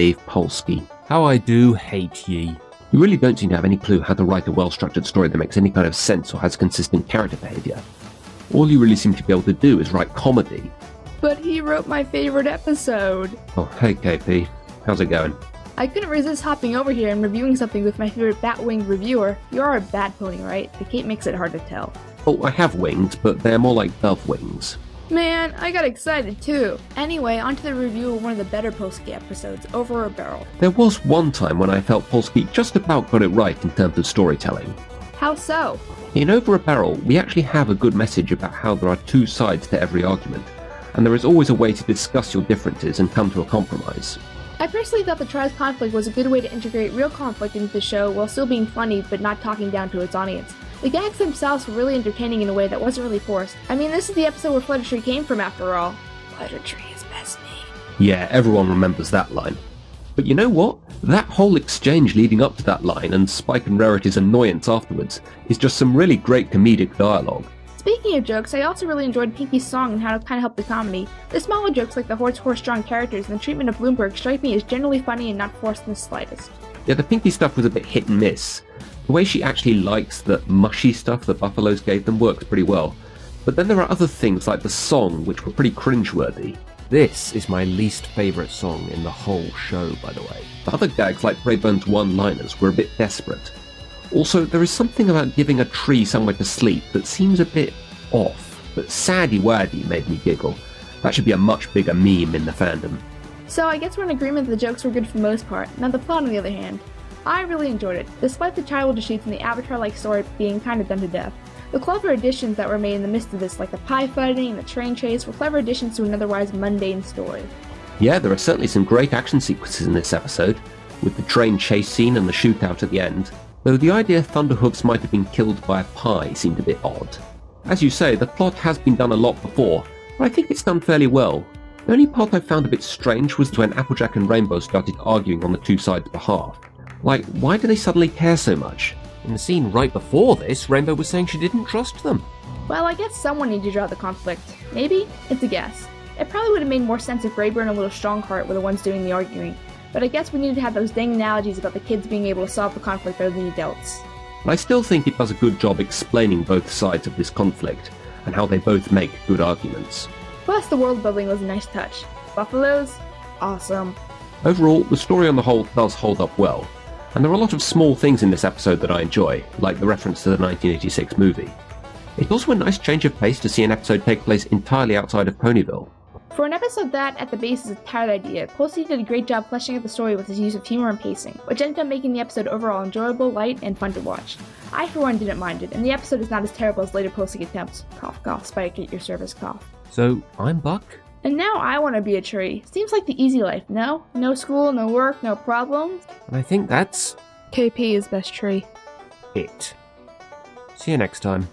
Dave Polsky. How I do hate ye. You really don't seem to have any clue how to write a well-structured story that makes any kind of sense or has consistent character behaviour. All you really seem to be able to do is write comedy. But he wrote my favorite episode. Oh, hey KP. How's it going? I couldn't resist hopping over here and reviewing something with my favorite bat-winged reviewer. You're a bat pony, right? The cape makes it hard to tell. Oh, I have wings, but they're more like dove wings. Man, I got excited too. Anyway, onto the review of one of the better Polsky episodes, Over a Barrel. There was one time when I felt Polsky just about got it right in terms of storytelling. How so? In Over a Barrel, we actually have a good message about how there are two sides to every argument, and there is always a way to discuss your differences and come to a compromise. I personally thought the Trials conflict was a good way to integrate real conflict into the show while still being funny but not talking down to its audience. The gags themselves were really entertaining in a way that wasn't really forced. I mean, this is the episode where Fluttershy came from after all. Fluttershy is best name. Yeah, everyone remembers that line. But you know what? That whole exchange leading up to that line and Spike and Rarity's annoyance afterwards is just some really great comedic dialogue. Speaking of jokes, I also really enjoyed Pinky's song and how it kind of helped the comedy. The smaller jokes like the horse-strong characters and the treatment of Bloomberg strike me as generally funny and not forced in the slightest. Yeah, the Pinky stuff was a bit hit and miss. The way she actually likes the mushy stuff the Buffaloes gave them works pretty well. But then there are other things like the song which were pretty cringeworthy. This is my least favourite song in the whole show, by the way. The other gags like Brayburn's one-liners were a bit desperate. Also, there is something about giving a tree somewhere to sleep that seems a bit off, but Saddy Waddy made me giggle. That should be a much bigger meme in the fandom. So I guess we're in agreement that the jokes were good for the most part. Now the plot on the other hand. I really enjoyed it, despite the childish shoots and the Avatar-like story being kind of done to death. The clever additions that were made in the midst of this, like the pie fighting and the train chase, were clever additions to an otherwise mundane story. Yeah, there are certainly some great action sequences in this episode, with the train chase scene and the shootout at the end, though the idea Thunderhooves might have been killed by a pie seemed a bit odd. As you say, the plot has been done a lot before, but I think it's done fairly well. The only part I found a bit strange was when Applejack and Rainbow started arguing on the two sides' behalf. Like, why do they suddenly care so much? In the scene right before this, Rainbow was saying she didn't trust them. Well, I guess someone needed to draw the conflict. Maybe? It's a guess. It probably would have made more sense if Brayburn and Little Strongheart were the ones doing the arguing, but I guess we needed to have those dang analogies about the kids being able to solve the conflict better than the adults. But I still think it does a good job explaining both sides of this conflict, and how they both make good arguments. Plus, the world building was a nice touch. Buffaloes? Awesome. Overall, the story on the whole does hold up well, and there are a lot of small things in this episode that I enjoy, like the reference to the 1986 movie. It's also a nice change of pace to see an episode take place entirely outside of Ponyville. For an episode that, at the base, is a tired idea, Polsky did a great job fleshing out the story with his use of humor and pacing, which ended up making the episode overall enjoyable, light, and fun to watch. I, for one, didn't mind it, and the episode is not as terrible as later Polsky attempts. Cough, cough, Spike, at your service, cough. So, I'm Buck? And now I want to be a tree. Seems like the easy life, no? No school, no work, no problems. And I think that's KP is best tree. it. See you next time.